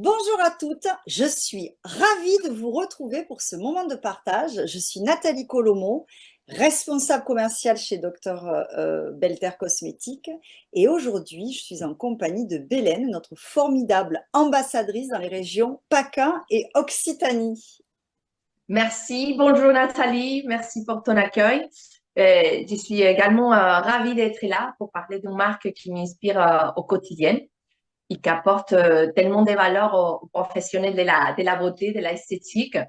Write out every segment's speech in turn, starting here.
Bonjour à toutes, je suis ravie de vous retrouver pour ce moment de partage. Je suis Nathalie Colomo, responsable commerciale chez Dr Belter Cosmétiques et aujourd'hui je suis en compagnie de Bélène, notre formidable ambassadrice dans les régions PACA et Occitanie. Merci, bonjour Nathalie, merci pour ton accueil. Je suis également ravie d'être là pour parler d'une marque qui m'inspire au quotidien et qui apporte tellement de valeurs aux professionnels de la beauté, de l'esthétique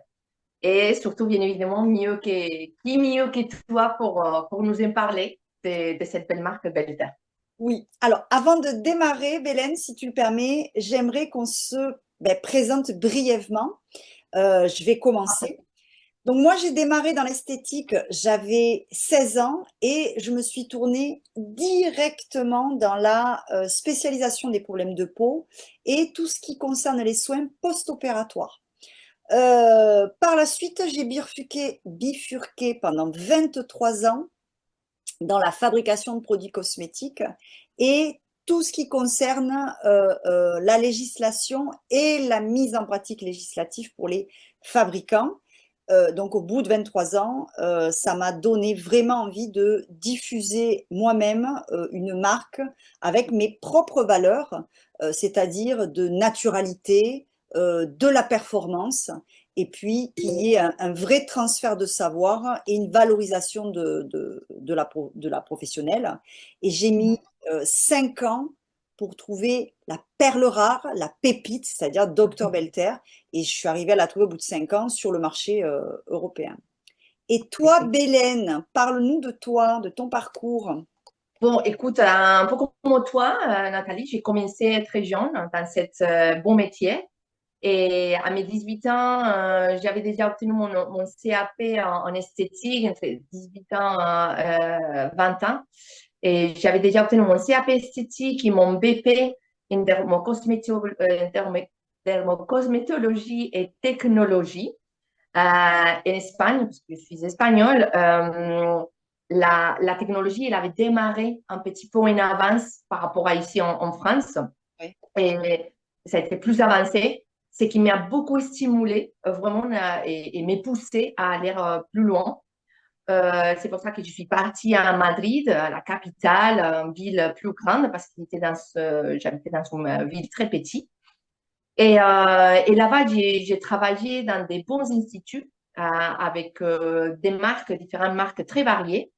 et surtout, bien évidemment, qui mieux que toi pour nous en parler de cette belle marque Belter. Oui, alors avant de démarrer, Bélène, si tu le permets, j'aimerais qu'on se présente brièvement. Je vais commencer. Donc moi, j'ai démarré dans l'esthétique, j'avais 16 ans et je me suis tournée directement dans la spécialisation des problèmes de peau et tout ce qui concerne les soins post-opératoires. Par la suite, j'ai bifurqué pendant 23 ans dans la fabrication de produits cosmétiques et tout ce qui concerne la législation et la mise en pratique législative pour les fabricants. Donc au bout de 23 ans, ça m'a donné vraiment envie de diffuser moi-même une marque avec mes propres valeurs, c'est-à-dire de naturalité, de la performance, et puis qu'il y ait un vrai transfert de savoir et une valorisation de la professionnelle. Et j'ai mis 5 ans pour trouver la perle rare, la pépite, c'est-à-dire Dr Belter, et je suis arrivée à la trouver au bout de 5 ans sur le marché européen. Et toi, Bélène, parle-nous de toi, de ton parcours. Bon, écoute, un peu comme toi, Nathalie, j'ai commencé très jeune dans cet bon métier. Et à mes 18 ans, j'avais déjà obtenu mon CAP en esthétique, entre 18 ans et 20 ans. Et j'avais déjà obtenu mon CAP esthétique et mon BP en dermocosmétologie et technologie en Espagne, parce que je suis espagnole. La technologie, elle avait démarré un petit peu en avance par rapport à ici en France. Oui. Et ça a été plus avancé, ce qui m'a beaucoup stimulé vraiment et m'a poussé à aller plus loin. C'est pour ça que je suis partie à Madrid, la capitale, une ville plus grande, parce que j'habitais dans une ville très petite. Et là-bas, j'ai travaillé dans des bons instituts avec des marques, différentes marques très variées.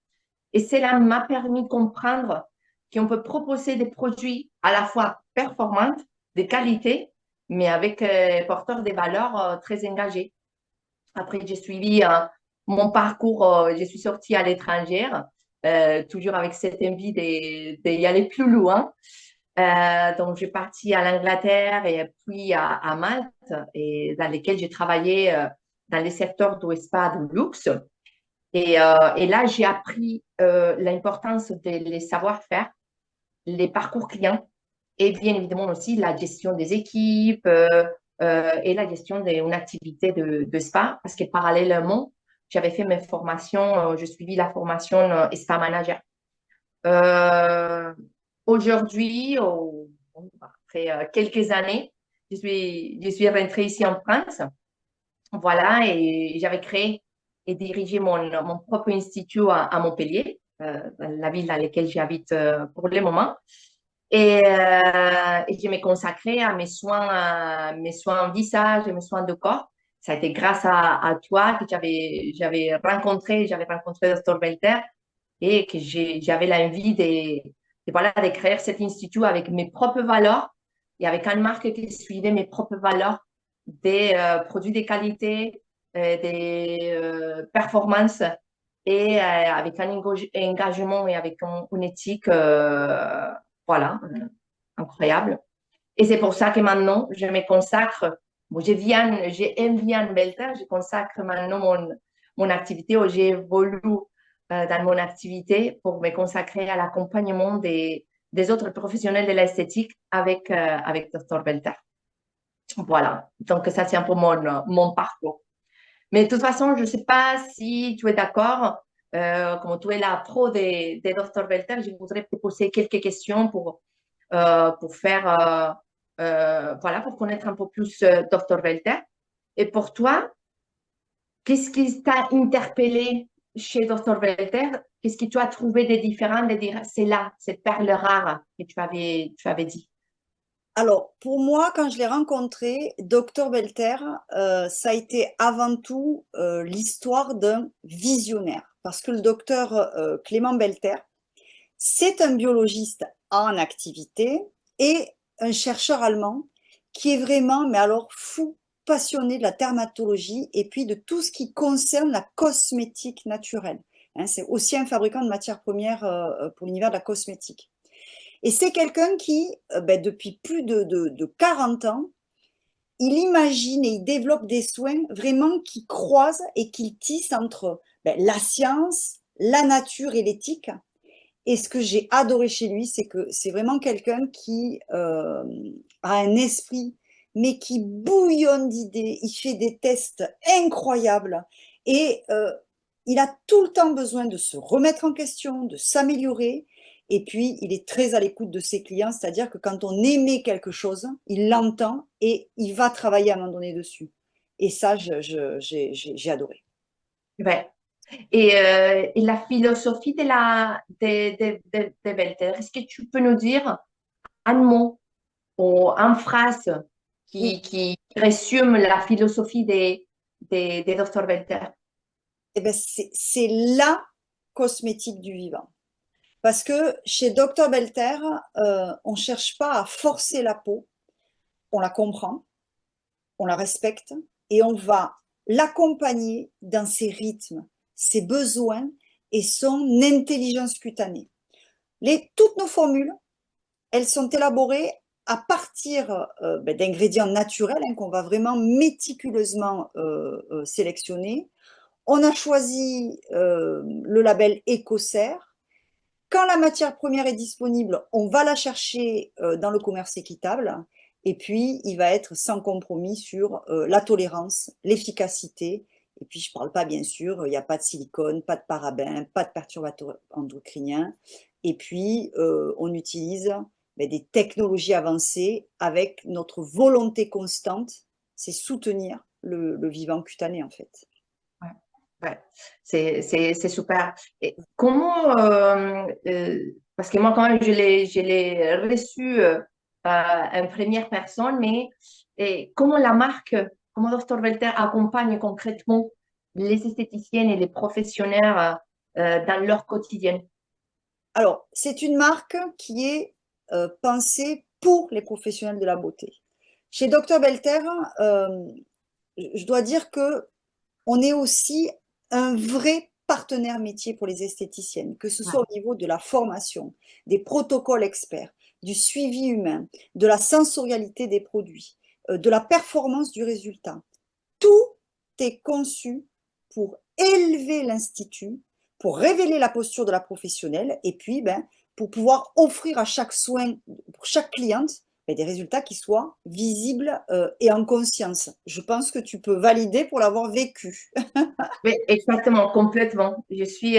Et cela m'a permis de comprendre qu'on peut proposer des produits à la fois performants, de qualité, mais avec porteurs des valeurs très engagées. Après, j'ai suivi mon parcours, je suis sortie à l'étranger, toujours avec cette envie d'y aller plus loin. Donc, je suis partie à l'Angleterre et puis à Malte, et dans lesquels j'ai travaillé dans les secteurs du spa, du luxe. Et là, j'ai appris l'importance des savoir-faire, les parcours clients et bien évidemment aussi la gestion des équipes et la gestion d'une activité de spa parce que parallèlement, j'avais fait mes formations, je suivis la formation spa manager. Euh, Aujourd'hui, après quelques années, je suis rentrée ici en France. Voilà, et j'avais créé et dirigé mon propre institut à Montpellier, dans la ville dans laquelle j'habite pour le moment. Et je me consacrais à mes soins visage et mes soins de corps. Ça a été grâce à toi que j'avais rencontré Dr. Belter et que j'avais l'envie voilà, de créer cet institut avec mes propres valeurs et avec une marque qui suivait mes propres valeurs des produits de qualité, des performances et avec un engagement et avec une éthique voilà, incroyable. Et c'est pour ça que maintenant, je me consacre, bon, j'ai envie en Belter, je consacre maintenant mon activité, où j'évolue dans mon activité pour me consacrer à l'accompagnement des autres professionnels de l'esthétique avec Dr. Belter. Voilà, donc ça c'est un peu mon parcours. Mais de toute façon, je ne sais pas si tu es d'accord, comme tu es la pro des Dr. Belter, je voudrais te poser quelques questions pour faire voilà, pour connaître un peu plus Dr. Welter. Et pour toi, qu'est-ce qui t'a interpellé chez Dr. Welter? Qu'est-ce que tu as trouvé de différent de dire, c'est là, cette perle rare que tu avais dit? Alors, pour moi, quand je l'ai rencontré, Dr Belter, ça a été avant tout l'histoire d'un visionnaire. Parce que le docteur Clément Belter, c'est un biologiste en activité et un chercheur allemand qui est vraiment, mais alors fou, passionné de la dermatologie et puis de tout ce qui concerne la cosmétique naturelle. Hein, c'est aussi un fabricant de matières premières pour l'univers de la cosmétique. Et c'est quelqu'un qui, depuis plus de 40 ans, il imagine et il développe des soins vraiment qui croisent et qui tissent entre la science, la nature et l'éthique. Et ce que j'ai adoré chez lui, c'est que c'est vraiment quelqu'un qui a un esprit, mais qui bouillonne d'idées. Il fait des tests incroyables et il a tout le temps besoin de se remettre en question, de s'améliorer. Et puis, il est très à l'écoute de ses clients, c'est-à-dire que quand on émet quelque chose, il l'entend et il va travailler à un moment donné dessus. Et ça, j'ai adoré. Ouais. Et la philosophie de Welter, est-ce que tu peux nous dire un mot ou une phrase Oui, qui résume la philosophie de Dr. Welter? eh ben, c'est la cosmétique du vivant. Parce que chez Dr Belter, on ne cherche pas à forcer la peau, on la comprend, on la respecte et on va l'accompagner dans ses rythmes, ses besoins et son intelligence cutanée. Toutes nos formules, elles sont élaborées à partir d'ingrédients naturels qu'on va vraiment méticuleusement sélectionner. On a choisi le label Écossaire. Quand la matière première est disponible, on va la chercher dans le commerce équitable. Et puis, il va être sans compromis sur la tolérance, l'efficacité. Et puis, je ne parle pas, bien sûr, il n'y a pas de silicone, pas de parabènes, pas de perturbateurs endocriniens. Et puis, on utilise des technologies avancées avec notre volonté constante, c'est soutenir le vivant cutané, en fait. Ouais, ouais. C'est super. Et comment, parce que moi, quand même, je l'ai reçu en première personne, mais comment la marque, comment Dr. Welter accompagne concrètement les esthéticiennes et les professionnels dans leur quotidien? Alors, c'est une marque qui est pensée pour les professionnels de la beauté. Chez Dr Belter, euh, je dois dire que on est aussi un vrai partenaire métier pour les esthéticiennes, que ce soit Ouais. au niveau de la formation, des protocoles experts, du suivi humain, de la sensorialité des produits, de la performance du résultat. Tout est conçu pour élever l'institut, pour révéler la posture de la professionnelle et puis pour pouvoir offrir à chaque soin, pour chaque cliente, des résultats qui soient visibles et en conscience. Je pense que tu peux valider pour l'avoir vécu. Oui, exactement, complètement. Je suis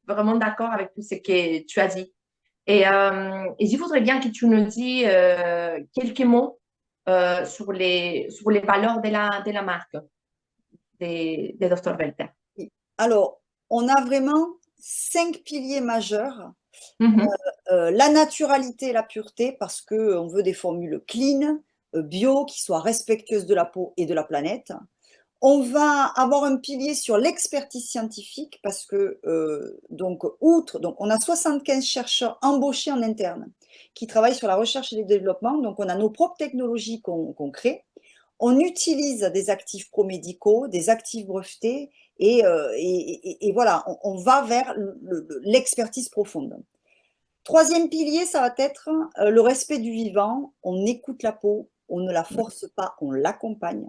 vraiment d'accord avec tout ce que tu as dit. Et je voudrais bien que tu nous dises quelques mots sur les valeurs de la marque de Dr. Welter. Alors, on a vraiment 5 piliers majeurs. Mhm. La naturalité et la pureté, parce qu'on veut des formules clean, bio, qui soient respectueuses de la peau et de la planète. On va avoir un pilier sur l'expertise scientifique parce que, donc on a 75 chercheurs embauchés en interne qui travaillent sur la recherche et le développement. Donc, on a nos propres technologies qu'on crée. On utilise des actifs promédicaux, des actifs brevetés et voilà, on va vers l'expertise profonde. Troisième pilier, ça va être le respect du vivant. On écoute la peau, on ne la force pas, on l'accompagne.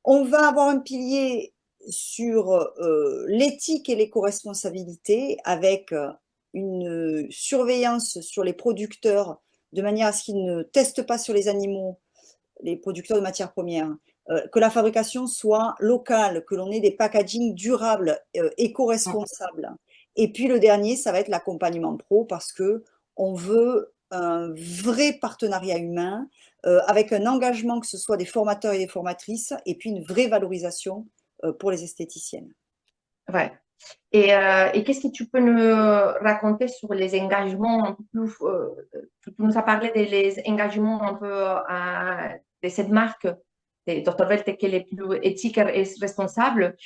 On va avoir un pilier sur l'éthique et l'éco-responsabilité avec une surveillance sur les producteurs de manière à ce qu'ils ne testent pas sur les animaux, les producteurs de matières premières, que la fabrication soit locale, que l'on ait des packaging durables, éco-responsables. Et puis le dernier, ça va être l'accompagnement pro parce que on veut un vrai partenariat humain, avec un engagement, que ce soit des formateurs et des formatrices, et puis une vraie valorisation pour les esthéticiennes. Ouais. Et qu'est-ce que tu peux nous raconter sur les engagements un peu plus, tu nous as parlé des engagements un peu de cette marque, de Dr. Velte, qui est le plus éthique et responsable.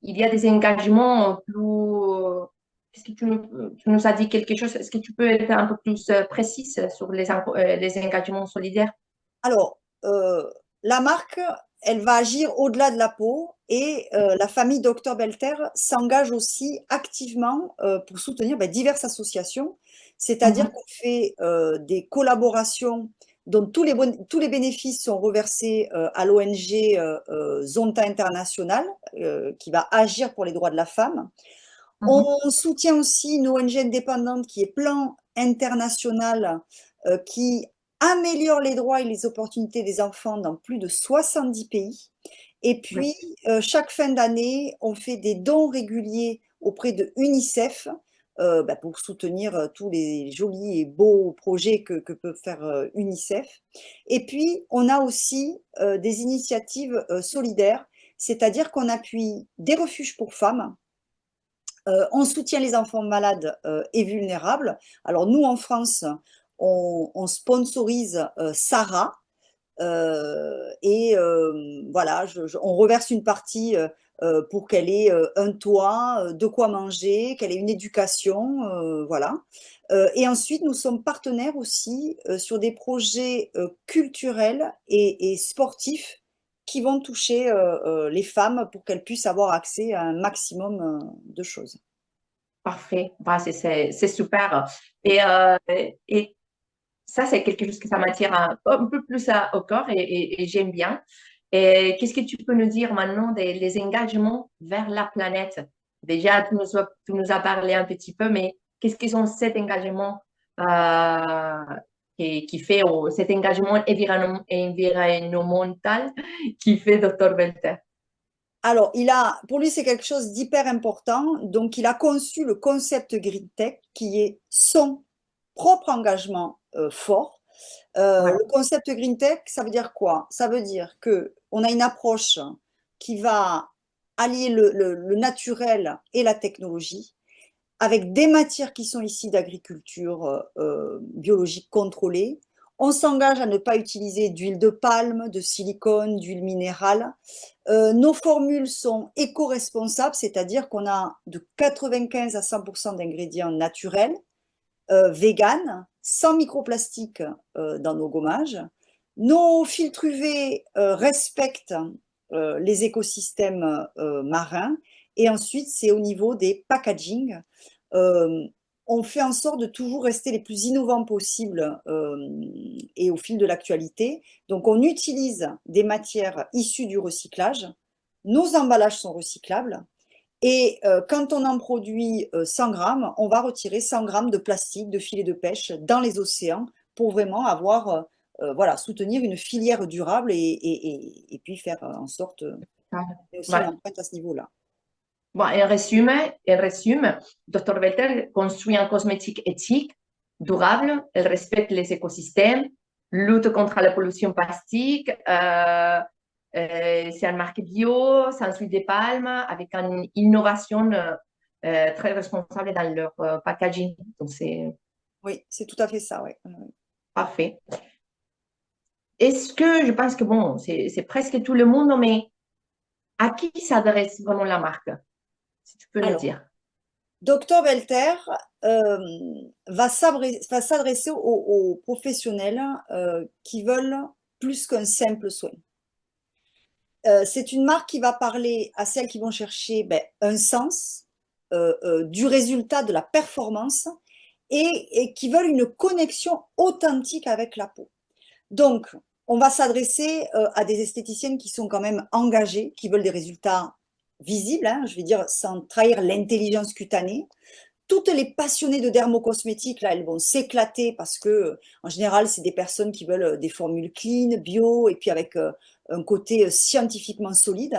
Il y a des engagements plus. Est-ce que tu nous as dit quelque chose? Est-ce que tu peux être un peu plus précise sur les engagements solidaires? Alors, la marque, elle va agir au-delà de la peau et la famille Dr Belter s'engage aussi activement pour soutenir diverses associations, c'est-à-dire Mhm. qu'on fait des collaborations dont tous les bénéfices sont reversés à l'ONG Zonta International, qui va agir pour les droits de la femme. Mhm. On soutient aussi une ONG indépendante qui est Plan International, qui améliore les droits et les opportunités des enfants dans plus de 70 pays. Et Oui, puis, chaque fin d'année, on fait des dons réguliers auprès de UNICEF pour soutenir tous les jolis et beaux projets que peut faire UNICEF. Et puis, on a aussi des initiatives solidaires, c'est-à-dire qu'on appuie des refuges pour femmes, on soutient les enfants malades et vulnérables. Alors nous, en France, on sponsorise Sarah. Voilà, on reverse une partie pour qu'elle ait un toit, de quoi manger, qu'elle ait une éducation, voilà. Et ensuite, nous sommes partenaires aussi sur des projets culturels et sportifs qui vont toucher les femmes pour qu'elles puissent avoir accès à un maximum de choses. parfait. Bah, c'est super. Et, et ça, c'est quelque chose que ça m'attire un peu plus au corps et j'aime bien. Et qu'est-ce que tu peux nous dire maintenant des engagements vers la planète? Déjà, tu nous as parlé un petit peu, mais qu'est-ce qu'ils sont cet engagement qui fait, cet engagement environnemental qui fait Dr. Belter? Alors, pour lui, c'est quelque chose d'hyper important. Donc, il a conçu le concept Green Tech, qui est son propre engagement fort. Ouais. Le concept Green Tech, ça veut dire quoi? Ça veut dire que on a une approche qui va allier le naturel et la technologie, avec des matières qui sont ici d'agriculture biologique contrôlée. On s'engage à ne pas utiliser d'huile de palme, de silicone, d'huile minérale. Nos formules sont éco-responsables, c'est-à-dire qu'on a de 95 à 100% d'ingrédients naturels, vegan, sans microplastique dans nos gommages. Nos filtres UV respectent les écosystèmes marins. Et ensuite, c'est au niveau des packaging. Euh, on fait en sorte de toujours rester les plus innovants possibles et au fil de l'actualité. Donc, on utilise des matières issues du recyclage. Nos emballages sont recyclables. Et quand on en produit 100 grammes, on va retirer 100 grammes de plastique, de filets de pêche dans les océans pour vraiment avoir, voilà, soutenir une filière durable et puis faire en sorte qu'il y ait aussi une Ouais. empreinte à ce niveau-là. Bon, en résume, Dr. Belter construit un cosmétique éthique, durable, elle respecte les écosystèmes, lutte contre la pollution plastique, c'est une marque bio, sans huile de palme, avec une innovation très responsable dans leur packaging. Donc, c'est Oui, c'est tout à fait ça, ouais. parfait. Est-ce que je pense que, bon, c'est presque tout le monde, mais à qui s'adresse vraiment la marque, si tu peux nous Alors, dire? Docteur Belter euh, va s'adresser aux professionnels qui veulent plus qu'un simple soin. C'est une marque qui va parler à celles qui vont chercher un sens du résultat de la performance et qui veulent une connexion authentique avec la peau. Donc, on va s'adresser à des esthéticiennes qui sont quand même engagées, qui veulent des résultats visibles, hein, je vais dire sans trahir l'intelligence cutanée. Toutes les passionnées de dermocosmétiques, là, elles vont s'éclater parce que, en général, c'est des personnes qui veulent des formules clean, bio, et puis avec un côté scientifiquement solide.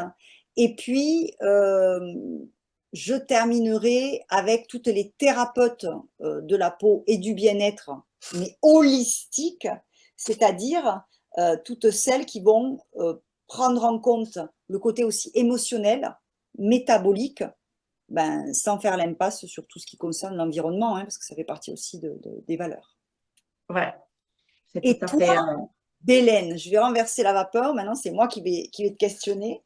Et puis, je terminerai avec toutes les thérapeutes de la peau et du bien-être mais holistique, c'est-à-dire toutes celles qui vont prendre en compte le côté aussi émotionnel, métabolique, ben, sans faire l'impasse sur tout ce qui concerne l'environnement, hein, parce que ça fait partie aussi des valeurs. Ouais, c'est tout Et à toi, fait. Bélène, je vais renverser la vapeur, maintenant c'est moi qui vais te questionner.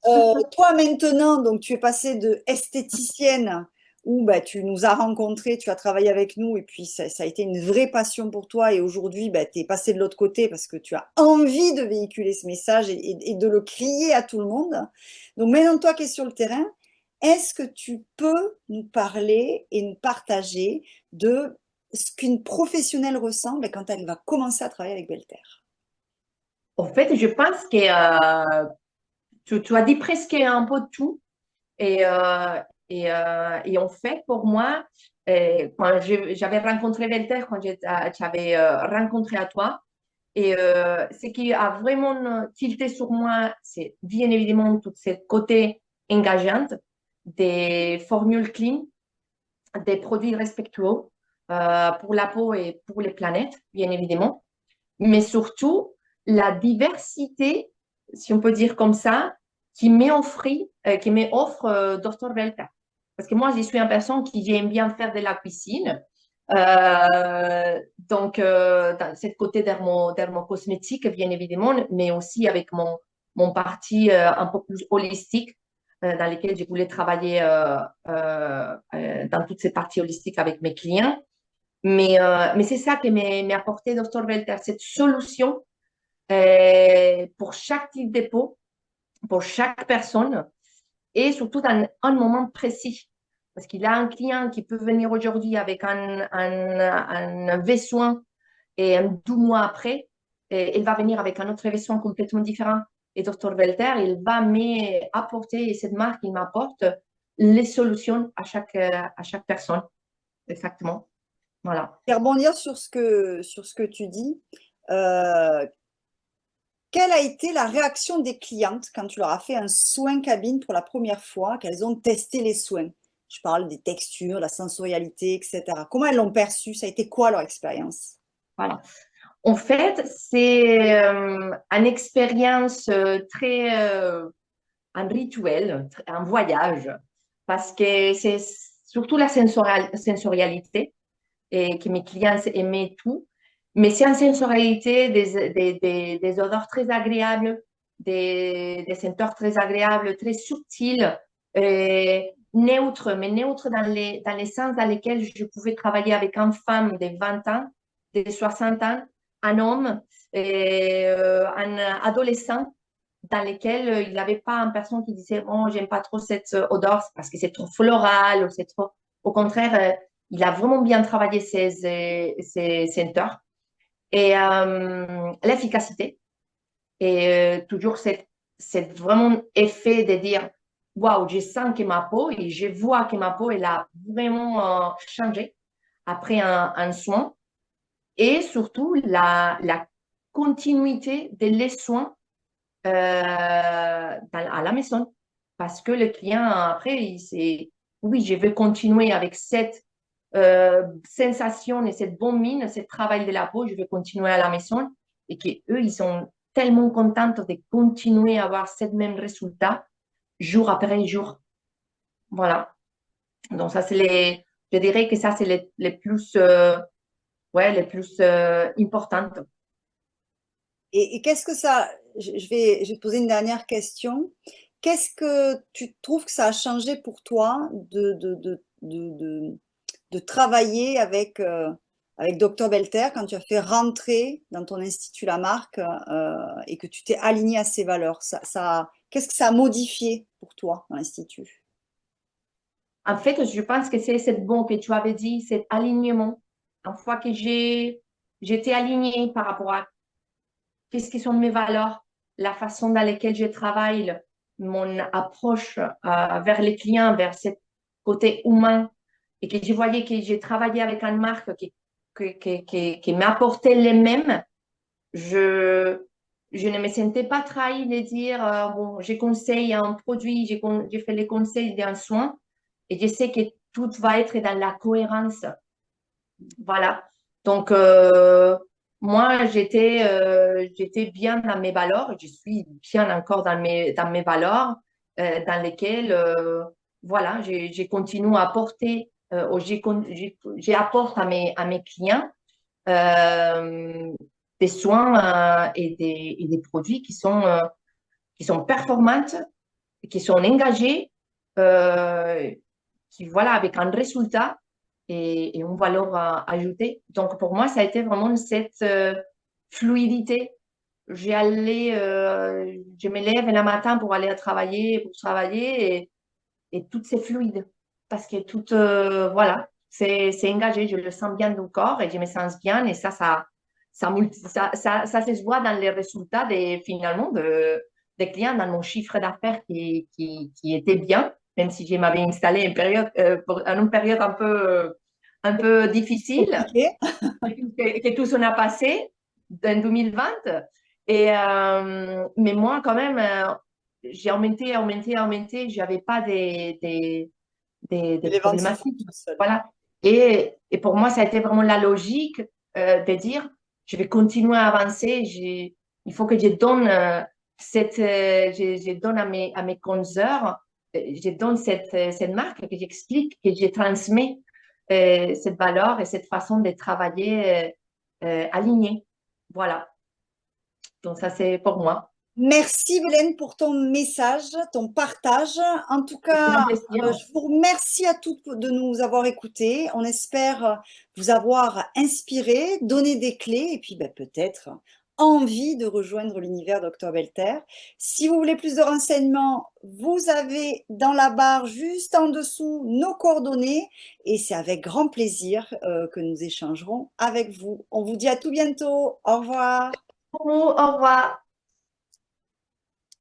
Toi maintenant, donc tu es passée de esthéticienne où bah, tu nous as rencontrés, tu as travaillé avec nous et puis ça a été une vraie passion pour toi et aujourd'hui bah, tu es passée de l'autre côté parce que tu as envie de véhiculer ce message et de le crier à tout le monde. Donc maintenant toi qui es sur le terrain, est-ce que tu peux nous parler et nous partager de ce qu'une professionnelle ressent bah, quand elle va commencer à travailler avec Belter? En fait, je pense que tu as dit presque un peu tout. Et, et en fait, pour moi, quand j'avais rencontré Velter, quand j'avais rencontré à toi, et ce qui a vraiment tilté sur moi, c'est bien évidemment tout ce côté engageant des formules clean, des produits respectueux pour la peau et pour les planètes, bien évidemment, mais surtout la diversité, si on peut dire comme ça, qui m'offre Dr. Velta. Parce que moi, je suis une personne qui aime bien faire de la cuisine. Donc, dans ce côté dermocosmétique, bien évidemment, mais aussi avec mon parti un peu plus holistique, dans lequel je voulais travailler dans toutes ces parties holistiques avec mes clients. Mais c'est ça qui m'a apporté Dr. Velter, cette solution pour chaque type de peau, pour chaque personne et surtout dans un moment précis. Parce qu'il a un client qui peut venir aujourd'hui avec un V-soin et 12 mois après, et il va venir avec un autre V-soin complètement différent. Et Dr. Velter, il va m'apporter, et cette marque, il m'apporte les solutions à chaque personne. Exactement. Voilà. Et rebondir sur ce que tu dis, euh, quelle a été la réaction des clientes quand tu leur as fait un soin cabine pour la première fois, qu'elles ont testé les soins? Je parle des textures, la sensorialité, etc. Comment elles l'ont perçu? Ça a été quoi leur expérience? Voilà. En fait, c'est une expérience très un rituel, un voyage, parce que c'est surtout la sensorialité et que mes clients aimaient tout, mais c'est une sensorialité des odeurs très agréables, des senteurs très agréables, très subtiles, neutres, mais neutres dans les sens dans lesquels je pouvais travailler avec une femme de 20 ans, de 60 ans, un homme, un adolescent dans lesquels il n'avait pas une personne qui disait oh j'aime pas trop cette odeur parce que c'est trop floral ou c'est trop au contraire il a vraiment bien travaillé ses senteurs et l'efficacité et toujours cette vraiment effet de dire waouh je sens que ma peau et je vois que ma peau elle a vraiment changé après un soin et surtout la continuité de les soins à la maison. Parce que le client, après, oui, je veux continuer avec cette sensation et cette bonne mine, ce travail de la peau, je veux continuer à la maison et qu'eux, ils sont tellement contents de continuer à avoir ce même résultat jour après jour. Voilà. Donc, ça, je dirais que ça, c'est les plus, ouais, les plus importantes. Et qu'est-ce que ça... je vais te poser une dernière question. Qu'est-ce que tu trouves que ça a changé pour toi de travailler avec Dr Belter quand tu as fait rentrer dans ton institut la marque et que tu t'es aligné à ses valeurs? Qu'est-ce que ça a modifié pour toi dans l'institut? En fait, je pense que c'est cette bon que tu avais dit, cet alignement. Une fois que j'étais alignée par rapport à qu'est-ce qui sont mes valeurs, la façon dans laquelle je travaille, mon approche vers les clients, vers ce côté humain, et que je voyais que j'ai travaillé avec une marque qui m'apportait les mêmes, je, je ne me sentais pas trahie de dire, bon, je conseille un produit, je fais les conseils d'un soin, et je sais que tout va être dans la cohérence. Voilà. Donc, moi, j'étais bien dans mes valeurs, je suis bien encore dans mes valeurs, dans lesquelles, voilà, j'ai continué à apporter, j'ai apporte à mes clients euh, des soins et des produits qui sont performantes, qui sont engagés, euh, qui, voilà, avec un résultat et une valeur ajoutée. Donc, pour moi, ça a été vraiment cette fluidité. Je me lève le matin pour travailler et tout c'est fluide parce que tout, voilà, c'est engagé. Je le sens bien du corps et je me sens bien et ça se voit dans les résultats finalement des clients, dans mon chiffre d'affaires qui était bien, même si je m'avais installé en une période un peu difficile, Compliqué. que tout s'en a passé en 2020. Mais moi, quand même, j'ai augmenté. Je n'avais pas des Les ventes se font problématiques. tout seul. Voilà. Et pour moi, ça a été vraiment la logique de dire, je vais continuer à avancer. Il faut que je donne, je donne à mes consoeurs, je donne cette marque, que j'explique, que je transmets cette valeur et cette façon de travailler alignée. Voilà. Donc, ça, c'est pour moi. Merci Hélène pour ton message, ton partage. En tout C'était un cas, plaisir. je vous remercie à toutes de nous avoir écoutés. On espère vous avoir inspiré, donné des clés et puis ben, peut-être envie de rejoindre l'univers Dr Belter. Si vous voulez plus de renseignements, vous avez dans la barre juste en dessous nos coordonnées et c'est avec grand plaisir que nous échangerons avec vous. On vous dit à tout bientôt. Au revoir. Au revoir.